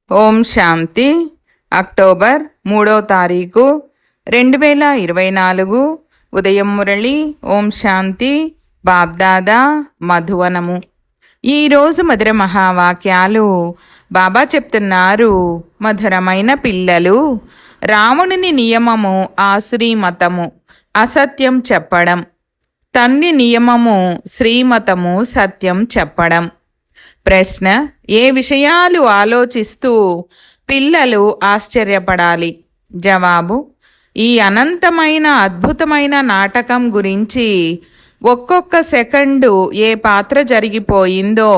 ఓం శాంతి. October 3వ తారీఖు 2024 ఉదయం మురళి. ఓం శాంతి. బాబ్దాదా మధువనము. ఈరోజు మధుర మహావాక్యాలు బాబా చెప్తున్నారు. మధురమైన పిల్లలు, రావణుని నియమము ఆశ్రీమతము, అసత్యం చెప్పడం. తండ్రి నియమము శ్రీమతము, సత్యం చెప్పడం. ప్రశ్న: ఏ విషయాలు ఆలోచిస్తూ పిల్లలు ఆశ్చర్యపడాలి? జవాబు: ఈ అనంతమైన అద్భుతమైన నాటకం గురించి ఒక్కొక్క సెకండు ఏ పాత్ర జరిగిపోయిందో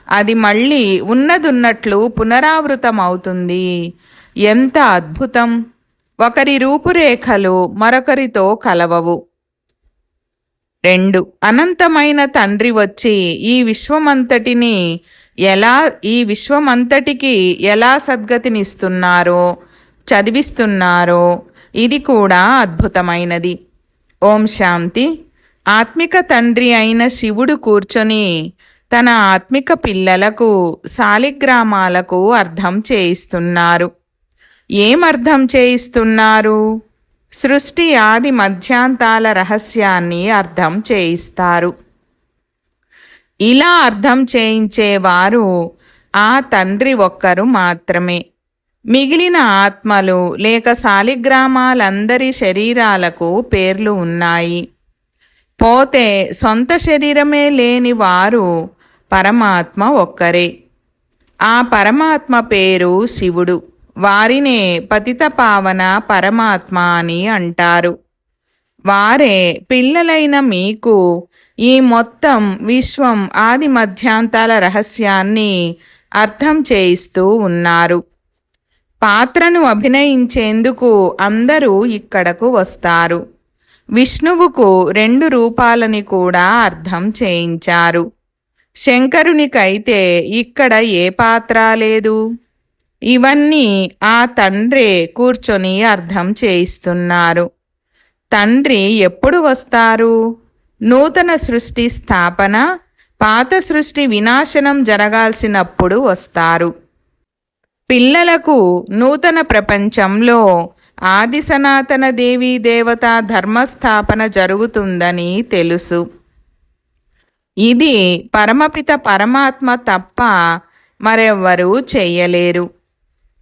అది మళ్ళీ ఉన్నదున్నట్లు పునరావృతమవుతుంది. ఎంత అద్భుతం! ఒకరి రూపురేఖలు మరొకరితో కలవవు. 2. అనంతమైన తండ్రి వచ్చి ఈ విశ్వమంతటికి ఎలా సద్గతినిస్తున్నారో, చదివిస్తున్నారో ఇది కూడా అద్భుతమైనది. ఓం శాంతి. ఆత్మిక తండ్రి అయిన శివుడు కూర్చొని తన ఆత్మిక పిల్లలకు శాలిగ్రామాలకు అర్థం చేయిస్తున్నారు. ఏం అర్థం చేయిస్తున్నారు? సృష్టి ఆది మధ్యాంతాల రహస్యాన్ని అర్థం చేయిస్తారు. ఇలా అర్థం చేయించేవారు ఆ తండ్రి ఒక్కరు మాత్రమే. మిగిలిన ఆత్మలు లేక శాలిగ్రామాలందరి శరీరాలకు పేర్లు ఉన్నాయి. పోతే సొంత శరీరమే లేని వారు పరమాత్మ ఒక్కరే. ఆ పరమాత్మ పేరు శివుడు. వారినే పతిత పావన పరమాత్మ అని అంటారు. వారే పిల్లలైన మీకు ఈ మొత్తం విశ్వం ఆది మధ్యాంతాల రహస్యాన్ని అర్థం చేయిస్తూ ఉన్నారు. పాత్రను అభినయించేందుకు అందరూ ఇక్కడకు వస్తారు. విష్ణువుకు 2 రూపాలని కూడా అర్థం చేయించారు. శంకరునికైతే ఇక్కడ ఏ పాత్ర లేదు. ఇవన్నీ ఆ తండ్రే కూర్చొని అర్థం చేయిస్తున్నారు. తండ్రి ఎప్పుడు వస్తారు? నూతన సృష్టి స్థాపన, పాత సృష్టి వినాశనం జరగాల్సినప్పుడు వస్తారు. పిల్లలకు నూతన ప్రపంచంలో ఆది సనాతన దేవీ దేవత ధర్మస్థాపన జరుగుతుందని తెలుసు. ఇది పరమపిత పరమాత్మ తప్ప మరెవ్వరూ చెయ్యలేరు.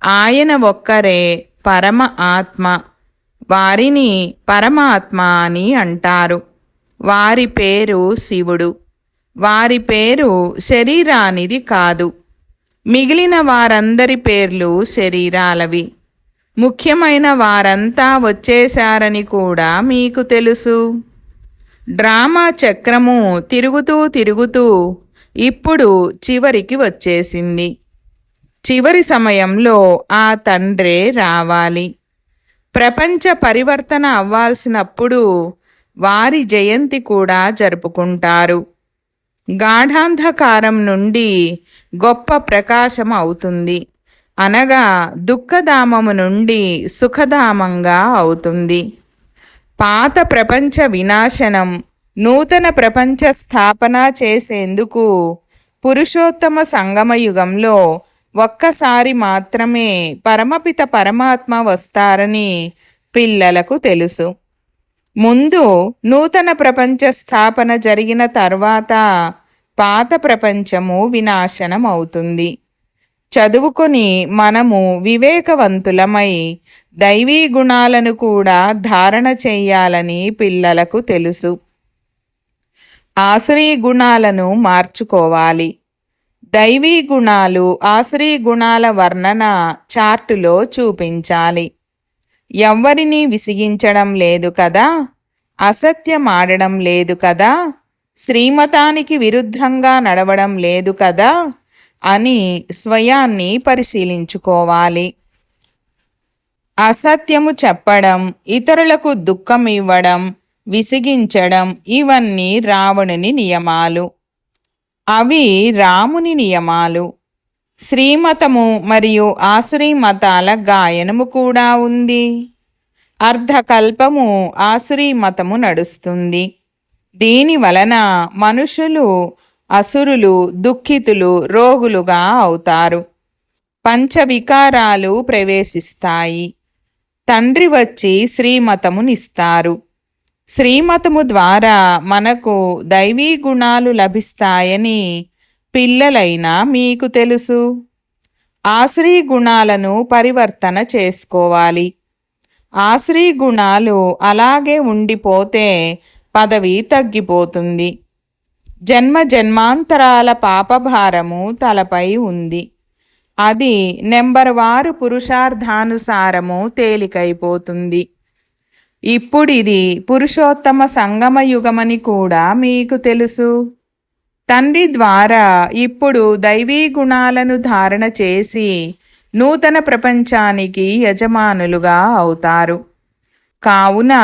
ఆయన ఒక్కరే పరమ ఆత్మ. వారిని పరమాత్మ అని అంటారు. వారి పేరు శివుడు. వారి పేరు శరీరానిది కాదు. మిగిలిన వారందరి పేర్లు శరీరాలవి. ముఖ్యమైన వారంతా వచ్చేశారని కూడా మీకు తెలుసు. డ్రామా చక్రము తిరుగుతూ ఇప్పుడు చివరికి వచ్చేసింది. చివరి సమయంలో ఆ తండ్రే రావాలి. ప్రపంచ పరివర్తన అవ్వాల్సినప్పుడు వారి జయంతి కూడా జరుపుకుంటారు. గాఢాంధకారం నుండి గొప్ప ప్రకాశం అవుతుంది. అనగా దుఃఖధామము నుండి సుఖధామంగా అవుతుంది. పాత ప్రపంచ వినాశనం, నూతన ప్రపంచ స్థాపన చేసేందుకు పురుషోత్తమ సంగమయుగంలో ఒక్కసారి మాత్రమే పరమపిత పరమాత్మ వస్తారని పిల్లలకు తెలుసు. ముందు నూతన ప్రపంచ స్థాపన జరిగిన తర్వాత పాత ప్రపంచము వినాశనం అవుతుంది. చదువుకొని మనము వివేకవంతులమై దైవీ గుణాలను కూడా ధారణ చెయ్యాలని పిల్లలకు తెలుసు. ఆసురీ గుణాలను మార్చుకోవాలి. దైవీ గుణాలు, ఆసురీ గుణాల వర్ణన చార్టులో చూపించాలి. ఎవ్వరినీ విసిగించడం లేదు కదా, అసత్యమాడడం లేదు కదా, శ్రీమతానికి విరుద్ధంగా నడవడం లేదు కదా అని స్వయాన్ని పరిశీలించుకోవాలి. అసత్యము చెప్పడం, ఇతరులకు దుఃఖం ఇవ్వడం, విసిగించడం ఇవన్నీ రావణుని నియమాలు. అవి రాముని నియమాలు. శ్రీమతము మరియు ఆసురీ మతాల గాయనము కూడా ఉంది. అర్ధకల్పము ఆసురీ మతము నడుస్తుంది. దీని వలన మనుషులు అసురులు, దుఃఖితులు, రోగులుగా అవుతారు. పంచవికారాలు ప్రవేశిస్తాయి. తండ్రి వచ్చి శ్రీమతమునిస్తారు. శ్రీమతము ద్వారా మనకు దైవీ గుణాలు లభిస్తాయని పిల్లలైనా మీకు తెలుసు. ఆశ్రీ గుణాలను పరివర్తన చేసుకోవాలి. ఆశ్రీ గుణాలు అలాగే ఉండిపోతే పదవి తగ్గిపోతుంది. జన్మ జన్మాంతరాల పాపభారము తలపై ఉంది. అది నెంబర్వారు పురుషార్థానుసారము తేలికైపోతుంది. ఇప్పుడిది పురుషోత్తమ సంగమ యుగమని కూడా మీకు తెలుసు. తండ్రి ద్వారా ఇప్పుడు దైవీ గుణాలను ధారణ చేసి నూతన ప్రపంచానికి యజమానులుగా అవుతారు. కావున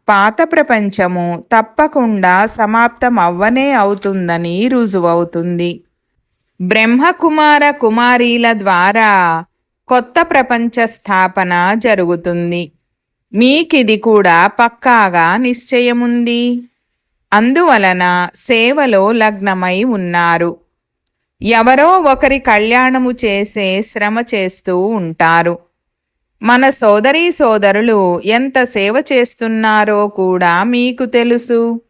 పాత ప్రపంచము తప్పకుండా సమాప్తమవ్వనే అవుతుందని రుజువవుతుంది. బ్రహ్మకుమార కుమారీల ద్వారా కొత్త ప్రపంచ స్థాపన జరుగుతుంది. మీకిది కూడా పక్కాగా నిశ్చయముంది. అందువలన సేవలో లగ్నమై ఉన్నారు. ఎవరో ఒకరి కళ్యాణము చేసే శ్రమ చేస్తూ ఉంటారు. మన సోదరీ సోదరులు ఎంత సేవ చేస్తున్నారో కూడా మీకు తెలుసు.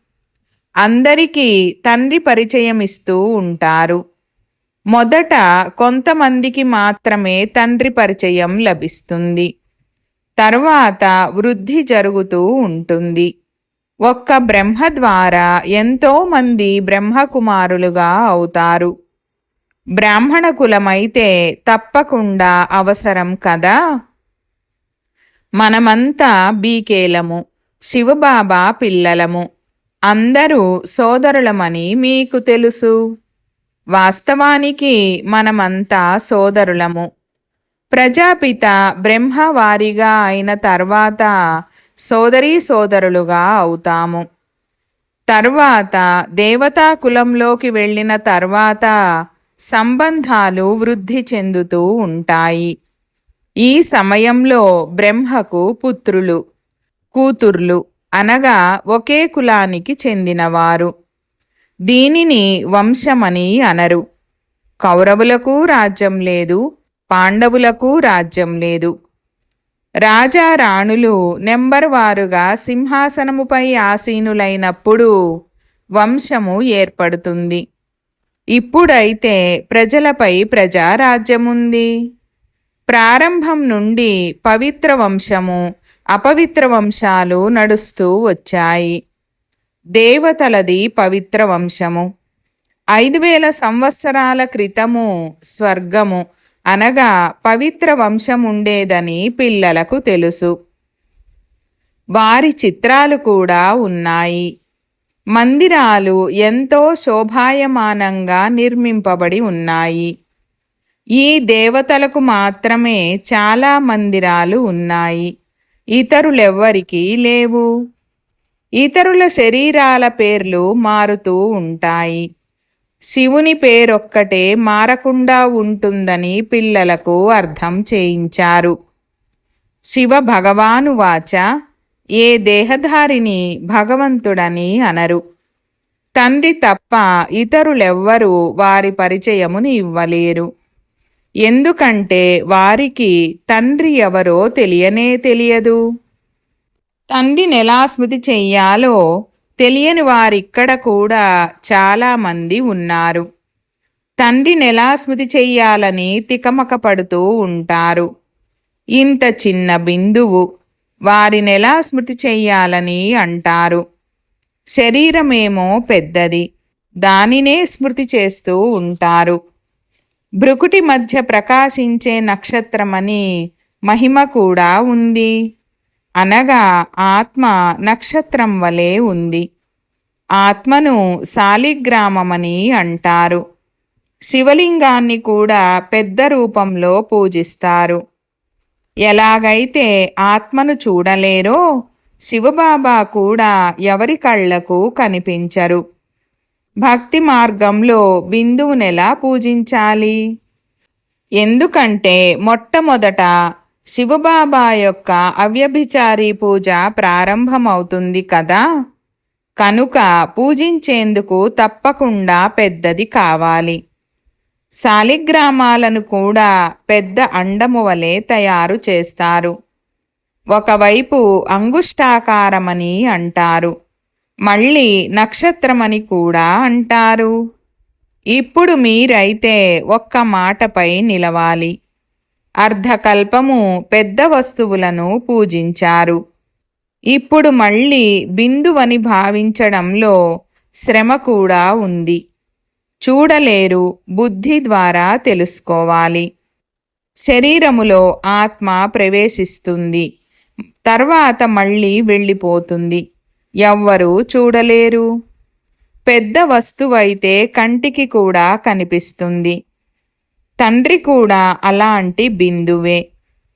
అందరికీ తండ్రి పరిచయం ఇస్తూ ఉంటారు. మొదట కొంతమందికి మాత్రమే తండ్రి పరిచయం లభిస్తుంది. తర్వాత వృద్ధి జరుగుతూ ఉంటుంది. ఒక్క బ్రహ్మ ద్వారా ఎంతో మంది బ్రహ్మకుమారులుగా అవుతారు. బ్రాహ్మణ కులమైతే తప్పకుండా అవసరం కదా. మనమంతా బీకేలము, శివబాబా పిల్లలము, అందరూ సోదరులమని మీకు తెలుసు. వాస్తవానికి మనమంతా సోదరులము. ప్రజాపిత బ్రహ్మవారిగా అయిన తర్వాత సోదరీ సోదరులుగా అవుతాము. తర్వాత దేవతా కులంలోకి వెళ్ళిన తర్వాత సంబంధాలు వృద్ధి చెందుతూ ఉంటాయి. ఈ సమయంలో బ్రహ్మకు పుత్రులు, కూతుర్లు అనగా ఒకే కులానికి చెందినవారు. దీనిని వంశమని అనరు. కౌరవులకు రాజ్యం లేదు, పాండవులకు రాజ్యం లేదు. రాజా రాణులు నెంబర్వారుగా సింహాసనముపై ఆసీనులైనప్పుడు వంశము ఏర్పడుతుంది. ఇప్పుడైతే ప్రజలపై ప్రజారాజ్యముంది. ప్రారంభం నుండి పవిత్ర వంశము, అపవిత్ర వంశాలు నడుస్తూ వచ్చాయి. దేవతలది పవిత్ర వంశము. 5000 సంవత్సరాల క్రితము స్వర్గము అనగా పవిత్ర వంశముండేదని పిల్లలకు తెలుసు. వారి చిత్రాలు కూడా ఉన్నాయి. మందిరాలు ఎంతో శోభాయమానంగా నిర్మింపబడి ఉన్నాయి. ఈ దేవతలకు మాత్రమే చాలా మందిరాలు ఉన్నాయి. ఇతరులెవ్వరికీ లేవు. ఇతరుల శరీరాల పేర్లు మారుతూ ఉంటాయి. శివుని పేరొక్కటే మారకుండా ఉంటుందని పిల్లలకు అర్థం చేయించారు. శివ భగవానువాచ, ఏ దేహధారిని భగవంతుడని అనరు. తండ్రి తప్ప ఇతరులెవ్వరూ వారి పరిచయముని ఇవ్వలేరు. ఎందుకంటే వారికి తండ్రి ఎవరో తెలియనే తెలియదు. తండ్రినెలా స్మృతి చెయ్యాలో తెలియని వారిక్కడ కూడా చాలామంది ఉన్నారు. తండ్రినెలా స్మృతి చెయ్యాలని తికమక పడుతూ ఉంటారు. ఇంత చిన్న బిందువు, వారినెలా స్మృతి చెయ్యాలని అంటారు. శరీరమేమో పెద్దది, దానినే స్మృతి చేస్తూ ఉంటారు. భృకుటి మధ్య ప్రకాశించే నక్షత్రమని మహిమ కూడా ఉంది. అనగా ఆత్మ నక్షత్రం వలె ఉంది. ఆత్మను శాలిగ్రామమని అంటారు. శివలింగాన్ని కూడా పెద్ద రూపంలో పూజిస్తారు. ఎలాగైతే ఆత్మను చూడలేరో శివబాబా కూడా ఎవరి కళ్లకు కనిపించరు. భక్తి మార్గంలో బిందువునెలా పూజించాలి? ఎందుకంటే మొట్టమొదట శివబాబా యొక్క అవ్యభిచారీ పూజ ప్రారంభమవుతుంది కదా. కనుక పూజించేందుకు తప్పకుండా పెద్దది కావాలి. శాలిగ్రామాలను కూడా పెద్ద అండము వలె తయారు చేస్తారు. ఒకవైపు అంగుష్టాకారమని అంటారు, మళ్ళీ నక్షత్రమని కూడా అంటారు. ఇప్పుడు మీరైతే ఒక్క మాటపై నిలవాలి. అర్ధకల్పము పెద్ద వస్తువులను పూజించారు. ఇప్పుడు మళ్ళీ బిందువని భావించడంలో శ్రమ కూడా ఉంది. చూడలేరు, బుద్ధి ద్వారా తెలుసుకోవాలి. శరీరములో ఆత్మ ప్రవేశిస్తుంది, తర్వాత మళ్ళీ వెళ్ళిపోతుంది. ఎవ్వరూ చూడలేరు. పెద్ద వస్తువైతే కంటికి కూడా కనిపిస్తుంది. తండ్రి కూడా అలాంటి బిందువే,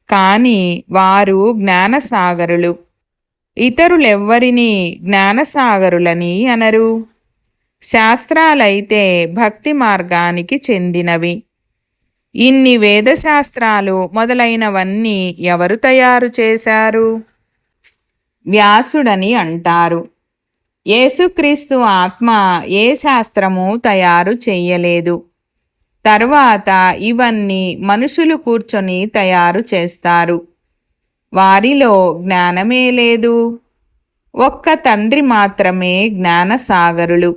కానీ వారు జ్ఞానసాగరులు. ఇతరులెవ్వరినీ జ్ఞానసాగరులని అనరు. శాస్త్రాలైతే భక్తి మార్గానికి చెందినవి. ఇన్ని వేదశాస్త్రాలు మొదలైనవన్నీ ఎవరు తయారు చేశారు? వ్యాసుడని అంటారు. యేసుక్రీస్తు ఆత్మ ఏ శాస్త్రము తయారు చెయ్యలేదు. తర్వాత ఇవన్నీ మనుషులు కూర్చొని తయారు చేస్తారు. వారిలో జ్ఞానమే లేదు. ఒక్క తండ్రి మాత్రమే జ్ఞానసాగరులు.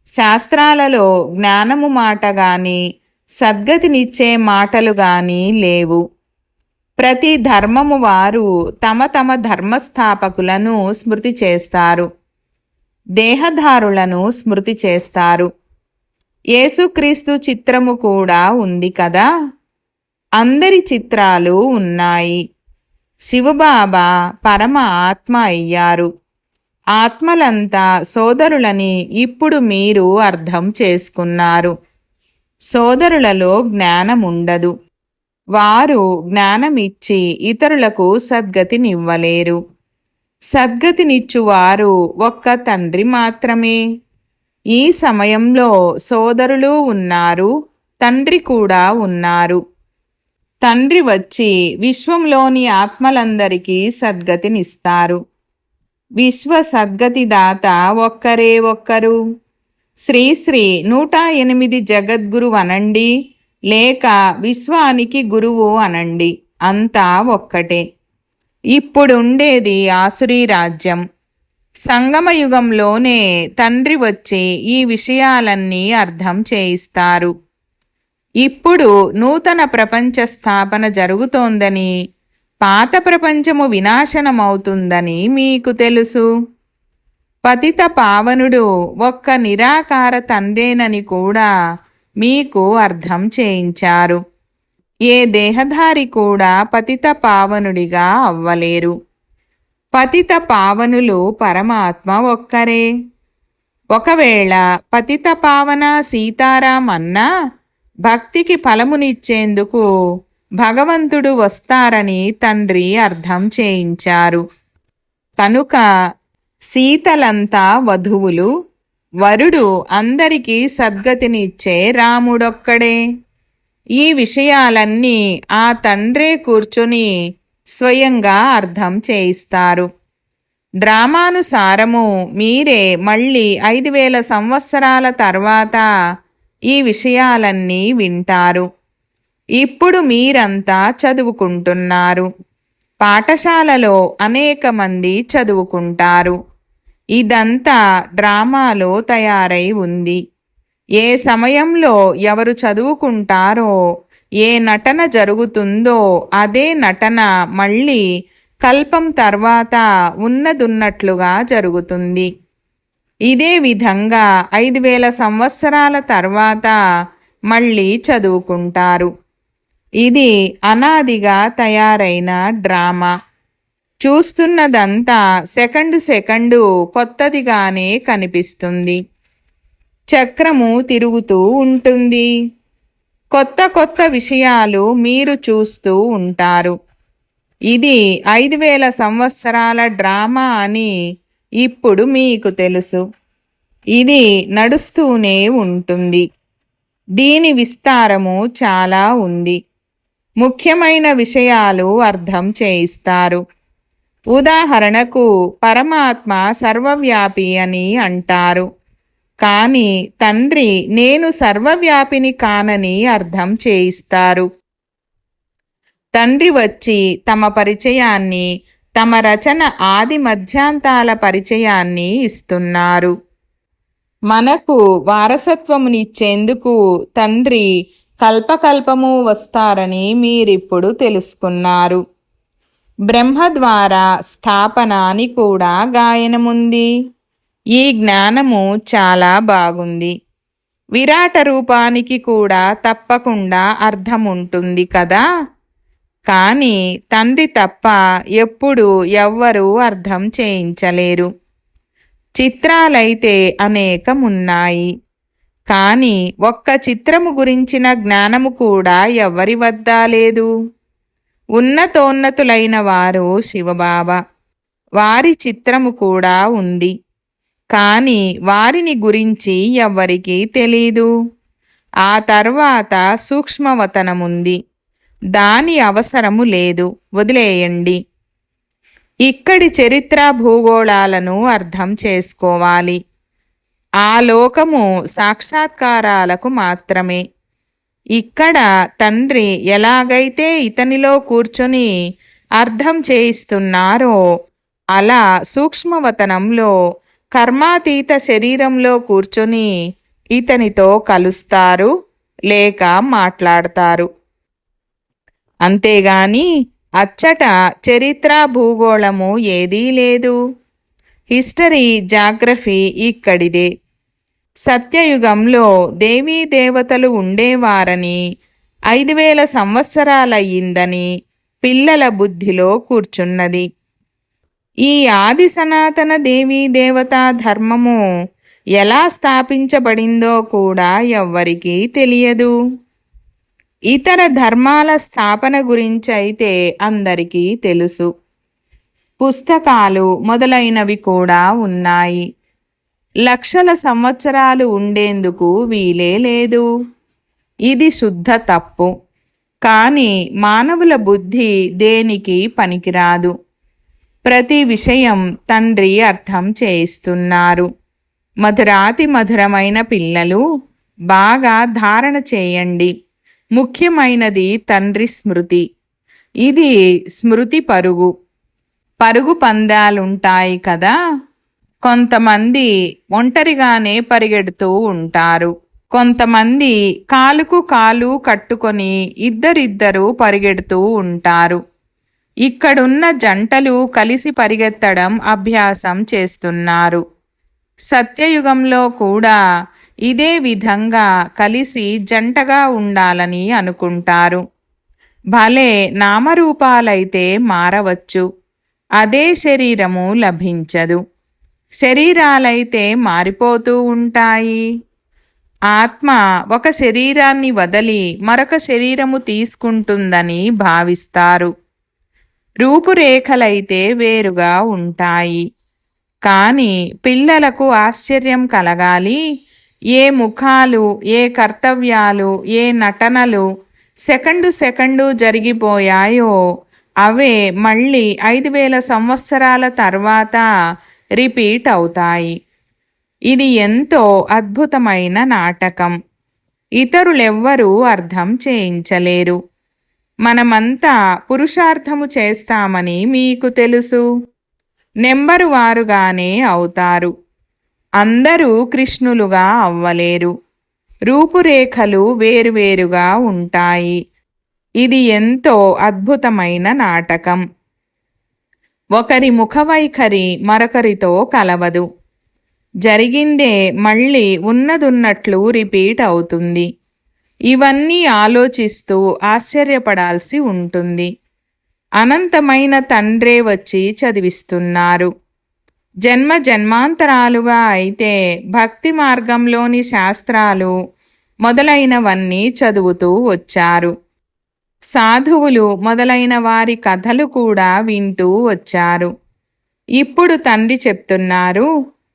శాస్త్రాలలో జ్ఞానము మాట గాని సద్గతినిచ్చే మాటలు గాని లేవు. ప్రతి ధర్మము వారు తమ తమ ధర్మస్థాపకులను స్మృతి చేస్తారు, దేహధారులను స్మృతి చేస్తారు. యేసుక్రీస్తు చిత్రము కూడా ఉంది కదా. అందరి చిత్రాలు ఉన్నాయి. శివబాబా పరమ ఆత్మ అయ్యారు. ఆత్మలంతా సోదరులని ఇప్పుడు మీరు అర్థం చేసుకున్నారు. సోదరులలో జ్ఞానముండదు. వారు జ్ఞానమిచ్చి ఇతరులకు సద్గతినివ్వలేరు. సద్గతినిచ్చువారు ఒక్క తండ్రి మాత్రమే. ఈ సమయంలో సోదరులు ఉన్నారు, తండ్రి కూడా ఉన్నారు. తండ్రి వచ్చి విశ్వంలోని ఆత్మలందరికీ సద్గతినిస్తారు. విశ్వ సద్గతిదాత ఒక్కరే ఒక్కరు. శ్రీశ్రీ 108 జగద్గురు అనండి, లేక విశ్వానికి గురువు అనండి, అంతా ఒక్కటే. ఇప్పుడుండేది ఆసురీ రాజ్యం. సంగమయుగంలోనే తండ్రి వచ్చి ఈ విషయాలన్నీ అర్థం చేయిస్తారు. ఇప్పుడు నూతన ప్రపంచ స్థాపన జరుగుతోందని, పాత ప్రపంచము వినాశనమవుతుందని మీకు తెలుసు. పతిత పావనుడు ఒక్క నిరాకార తండ్రేనని కూడా మీకు అర్థం చేయించారు. ఏ దేహధారి కూడా పతిత పావనుడిగా అవ్వలేరు. పతిత పావనులు పరమాత్మ ఒక్కరే. ఒకవేళ పతిత పావన సీతారాం అన్నా భక్తికి ఫలమునిచ్చేందుకు భగవంతుడు వస్తారని తండ్రి అర్థం చేయించారు. కనుక సీతలంతా వధువులు, వరుడు అందరికీ సద్గతినిచ్చే రాముడొక్కడే. ఈ విషయాలన్నీ ఆ తండ్రే కూర్చుని స్వయంగా అర్థం చేయిస్తారు. డ్రామానుసారము మీరే మళ్ళీ 5000 సంవత్సరాల తర్వాత ఈ విషయాలన్నీ వింటారు. ఇప్పుడు మీరంతా చదువుకుంటున్నారు. పాఠశాలలో అనేక మంది చదువుకుంటారు. ఇదంతా డ్రామాలో తయారై ఉంది. ఏ సమయంలో ఎవరు చదువుకుంటారో, ఏ నటన జరుగుతుందో అదే నటన మళ్ళీ కల్పం తర్వాత ఉన్నదున్నట్లుగా జరుగుతుంది. ఇదే విధంగా 5000 సంవత్సరాల తర్వాత మళ్ళీ చదువుకుంటారు. ఇది అనాదిగా తయారైన డ్రామా. చూస్తున్నదంతా సెకండు కొత్తదిగానే కనిపిస్తుంది. చక్రము తిరుగుతూ ఉంటుంది. కొత్త విషయాలు మీరు చూస్తూ ఉంటారు. ఇది 5000 సంవత్సరాల డ్రామా అని ఇప్పుడు మీకు తెలుసు. ఇది నడుస్తూనే ఉంటుంది. దీని విస్తారము చాలా ఉంది. ముఖ్యమైన విషయాలు అర్థం చేయిస్తారు. ఉదాహరణకు పరమాత్మ సర్వవ్యాపి అని అంటారు. కానీ తండ్రి నేను సర్వవ్యాపిని కానని అర్థం చేయిస్తారు. తండ్రి వచ్చి తమ పరిచయాన్ని, తమ రచన ఆది మధ్యాంతాల పరిచయాన్ని ఇస్తున్నారు. మనకు వారసత్వమునిచ్చేందుకు తండ్రి కల్పకల్పము వస్తారని మీరిప్పుడు తెలుసుకున్నారు. బ్రహ్మ ద్వారా స్థాపన అని కూడా గాయనముంది. ఈ జ్ఞానము చాలా బాగుంది. విరాట రూపానికి కూడా తప్పకుండా అర్థం ఉంటుంది కదా. కానీ తండ్రి తప్ప ఎప్పుడు ఎవ్వరూ అర్థం చేయించలేరు. చిత్రాలైతే అనేకమున్నాయి. కానీ ఒక్క చిత్రము గురించిన జ్ఞానము కూడా ఎవరి వద్ద లేదు. ఉన్నతోన్నతులైన వారు శివబాబా, వారి చిత్రము కూడా ఉంది. కానీ వారిని గురించి ఎవ్వరికీ తెలీదు. ఆ తర్వాత సూక్ష్మవతనముంది, దాని అవసరము లేదు, వదిలేయండి. ఇక్కడి చరిత్ర భూగోళాలను అర్థం చేసుకోవాలి. ఆ లోకము సాక్షాత్కారాలకు మాత్రమే. ఇక్కడ తండ్రి ఎలాగైతే ఇతనిలో కూర్చొని అర్థం చేయిస్తున్నారో అలా సూక్ష్మవతనంలో కర్మాతీత శరీరంలో కూర్చొని ఇతనితో కలుస్తారు లేక మాట్లాడతారు. అంతేగాని అచ్చట చరిత్ర భూగోళము ఏదీ లేదు. హిస్టరీ జాగ్రఫీ ఇక్కడిదే. సత్యయుగంలో దేవీ దేవతలు ఉండేవారని 5000 సంవత్సరాలయ్యిందని పిల్లల బుద్ధిలో కూర్చున్నది. ఈ ఆది సనాతన దేవీ దేవతా ధర్మము ఎలా స్థాపించబడిందో కూడా ఎవ్వరికీ తెలియదు. ఇతర ధర్మాల స్థాపన గురించైతే అందరికీ తెలుసు. పుస్తకాలు మొదలైనవి కూడా ఉన్నాయి. లక్షల సంవత్సరాలు ఉండేందుకు వీలే లేదు. ఇది శుద్ధ తప్పు. కానీ మానవుల బుద్ధి దేనికి పనికిరాదు. ప్రతి విషయం తండ్రి అర్థం చేయిస్తున్నారు. మధురాతి మధురమైన పిల్లలు, బాగా ధారణ చేయండి. ముఖ్యమైనది తండ్రి స్మృతి. ఇది స్మృతి పరుగు. పరుగు పందాలుంటాయి కదా. కొంతమంది ఒంటరిగానే పరిగెడుతూ ఉంటారు. కొంతమంది కాలుకు కాలు కట్టుకొని ఇద్దరిద్దరు పరిగెడుతూ ఉంటారు. ఇక్కడున్న జంటలు కలిసి పరిగెత్తడం అభ్యాసం చేస్తున్నారు. సత్యయుగంలో కూడా ఇదే విధంగా కలిసి జంటగా ఉండాలని అనుకుంటారు. భలే నామరూపాలైతే మారవచ్చు, అదే శరీరము లభించదు. శరీరాలైతే మారిపోతూ ఉంటాయి. ఆత్మ ఒక శరీరాన్ని వదిలి మరొక శరీరము తీసుకుంటుందని భావిస్తారు. రూపురేఖలైతే వేరుగా ఉంటాయి. కానీ పిల్లలకు ఆశ్చర్యం కలగాలి. ఏ ముఖాలు, ఏ కర్తవ్యాలు, ఏ నటనలు సెకండు జరిగిపోయాయో అవే మళ్ళీ 5000 సంవత్సరాల తర్వాత రిపీట్ అవుతాయి. ఇది ఎంతో అద్భుతమైన నాటకం. ఇతరులెవ్వరూ అర్థం చేయించలేరు. మనమంతా పురుషార్థము చేస్తామని మీకు తెలుసు. నెంబరు వారుగానే అవుతారు. అందరూ కృష్ణులుగా అవ్వలేరు. రూపురేఖలు వేరువేరుగా ఉంటాయి. ఇది ఎంతో అద్భుతమైన నాటకం. ఒకరి ముఖవైఖరి మరొకరితో కలవదు. జరిగిందే మళ్ళీ ఉన్నదున్నట్లు రిపీట్ అవుతుంది. ఇవన్నీ ఆలోచిస్తూ ఆశ్చర్యపడాల్సి ఉంటుంది. అనంతమైన తండ్రే వచ్చి చదివిస్తున్నారు. జన్మ జన్మాంతరాలుగా అయితే భక్తి మార్గంలోని శాస్త్రాలు మొదలైనవన్నీ చదువుతూ వచ్చారు. సాధువులు మొదలైన వారి కథలు కూడా వింటూ వచ్చారు. ఇప్పుడు తండ్రి చెప్తున్నారు,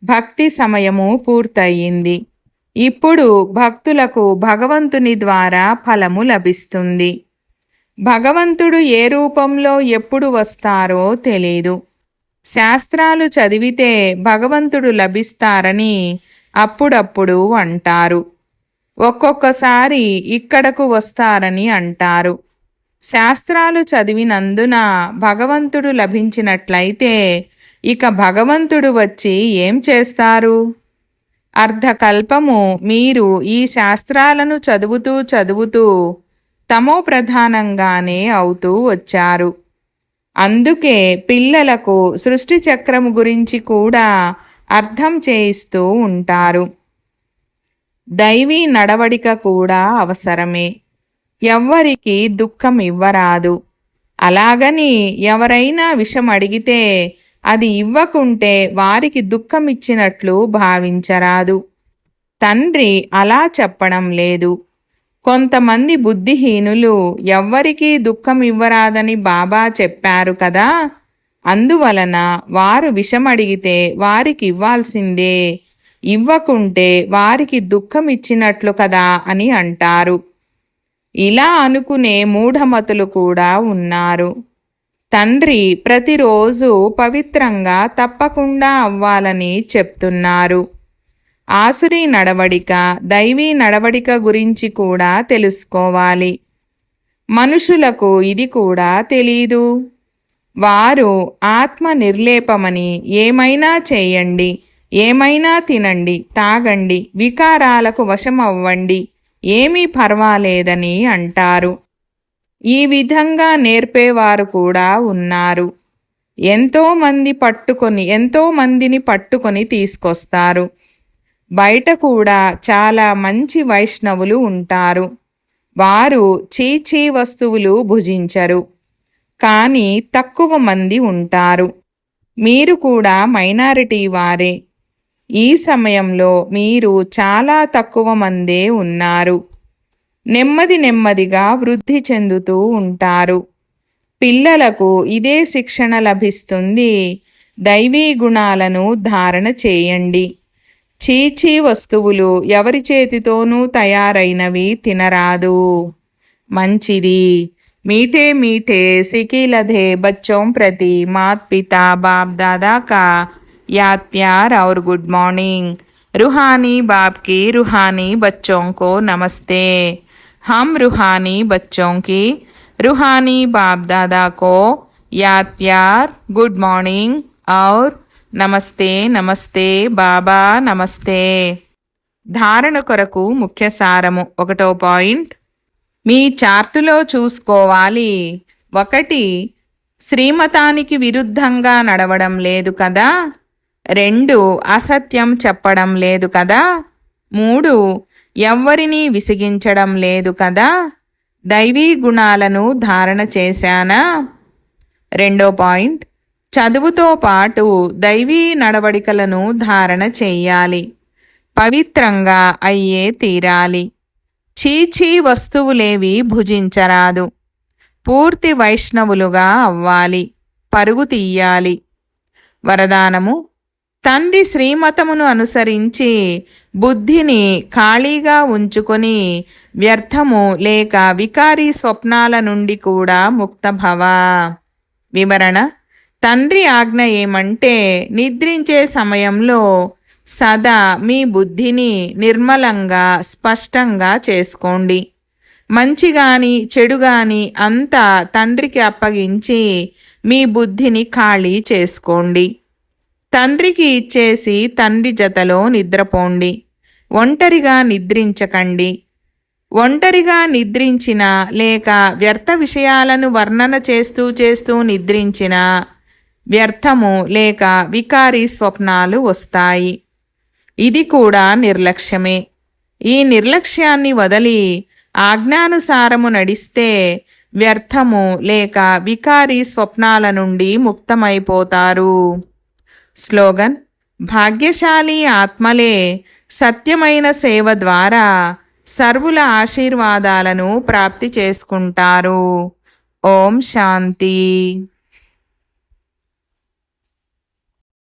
భక్తి సమయము పూర్తయింది. ఇప్పుడు భక్తులకు భగవంతుని ద్వారా ఫలము లభిస్తుంది. భగవంతుడు ఏ రూపంలో ఎప్పుడు వస్తారో తెలీదు. శాస్త్రాలు చదివితే భగవంతుడు లభిస్తారని అప్పుడప్పుడు అంటారు. ఒక్కొక్కసారి ఇక్కడకు వస్తారని అంటారు. శాస్త్రాలు చదివినందున భగవంతుడు లభించినట్లయితే ఇక భగవంతుడు వచ్చి ఏం చేస్తారు? అర్ధకల్పము మీరు ఈ శాస్త్రాలను చదువుతూ తమో ప్రధానంగానే అవుతూ వచ్చారు. అందుకే పిల్లలకు సృష్టి చక్రము గురించి కూడా అర్థం చేయిస్తూ ఉంటారు. దైవీ నడవడిక కూడా అవసరమే. ఎవ్వరికి దుఃఖం ఇవ్వరాదు. అలాగని ఎవరైనా విషం అడిగితే అది ఇవ్వకుంటే వారికి దుఃఖం ఇచ్చినట్లు భావించరాదు. తండ్రి అలా చెప్పడం లేదు. కొంతమంది బుద్ధిహీనులు ఎవ్వరికీ దుఃఖం ఇవ్వరాదని బాబా చెప్పారు కదా, అందువలన వారు విషం అడిగితే వారికి ఇవ్వాల్సిందే, ఇవ్వకుంటే వారికి దుఃఖం ఇచ్చినట్లు కదా అని అంటారు. ఇలా అనుకునే మూఢమతులు కూడా ఉన్నారు. తండ్రి ప్రతిరోజు పవిత్రంగా తప్పకుండా అవ్వాలని చెప్తున్నారు. ఆసురీ నడవడిక, దైవీ నడవడిక గురించి కూడా తెలుసుకోవాలి. మనుషులకు ఇది కూడా తెలీదు. వారు ఆత్మ నిర్లేపమని ఏమైనా చేయండి, ఏమైనా తినండి, తాగండి, వికారాలకు వశమవ్వండి, ఏమీ పర్వాలేదని అంటారు. ఈ విధంగా నేర్పేవారు కూడా ఉన్నారు. ఎంతో మందిని పట్టుకొని తీసుకొస్తారు. బయట కూడా చాలా మంచి వైష్ణవులు ఉంటారు. వారు చీచీ వస్తువులు భుజించరు. కానీ తక్కువ మంది ఉంటారు. మీరు కూడా మైనారిటీ వారే. ఈ సమయంలో మీరు చాలా తక్కువ మందే ఉన్నారు. నెమ్మదిగా వృద్ధి చెందుతూ ఉంటారు. పిల్లలకు ఇదే శిక్షణ లభిస్తుంది. దైవీ గుణాలను ధారణ చేయండి. చీచీ వస్తువులు ఎవరి చేతితోనూ తయారైనవి తినరాదు. మంచిది. मीठे मीठे सिकीलधे बच्चों प्रति मात पिता बाप दादा का याद प्यार और गुड मॉर्निंग। रूहानी बाप की रूहानी बच्चों को नमस्ते। हम रूहानी बच्चों की रूहानी बाप दादा को याद प्यार, गुड मॉर्निंग और నమస్తే నమస్తే బాబా నమస్తే. ధారణ కొరకు ముఖ్య సారము. 1వ పాయింట్, మీ చార్టులో చూసుకోవాలి. 1, శ్రీమతానికి విరుద్ధంగా నడవడం లేదు కదా. 2, అసత్యం చెప్పడం లేదు కదా. 3, ఎవ్వరినీ విసిగించడం లేదు కదా. దైవీ గుణాలను ధారణ చేశానా? 2వ పాయింట్, చదువుతో పాటు దైవీ నడవడికలను ధారణ చెయ్యాలి. పవిత్రంగా అయ్యే తీరాలి. చీచీ వస్తువులేవి భుజించరాదు. పూర్తి వైష్ణవులుగా అవ్వాలి. పరుగు తీయాలి. వరదానము: తండ్రి శ్రీమతమును అనుసరించి బుద్ధిని ఖాళీగా ఉంచుకొని వ్యర్థము లేక వికారీ స్వప్నాల నుండి కూడా ముక్తభవ. వివరణ: తండ్రి ఆజ్ఞ ఏమంటే నిద్రించే సమయంలో సదా మీ బుద్ధిని నిర్మలంగా స్పష్టంగా చేసుకోండి. మంచిగాని చెడుగాని అంతా తండ్రికి అప్పగించి మీ బుద్ధిని ఖాళీ చేసుకోండి. తండ్రికి ఇచ్చేసి తండ్రి జతలో నిద్రపోండి. ఒంటరిగా నిద్రించకండి. ఒంటరిగా నిద్రించినా లేక వ్యర్థ విషయాలను వర్ణన చేస్తూ నిద్రించినా వ్యర్థము లేక వికారీ స్వప్నాలు వస్తాయి. ఇది కూడా నిర్లక్ష్యమే. ఈ నిర్లక్ష్యాన్ని వదిలి ఆజ్ఞానుసారము నడిస్తే వ్యర్థము లేక వికారీ స్వప్నాల నుండి ముక్తమైపోతారు. స్లోగన్: భాగ్యశాలి ఆత్మలే సత్యమైన సేవ ద్వారా సర్వుల ఆశీర్వాదాలను ప్రాప్తి చేసుకుంటారు. ఓం శాంతి.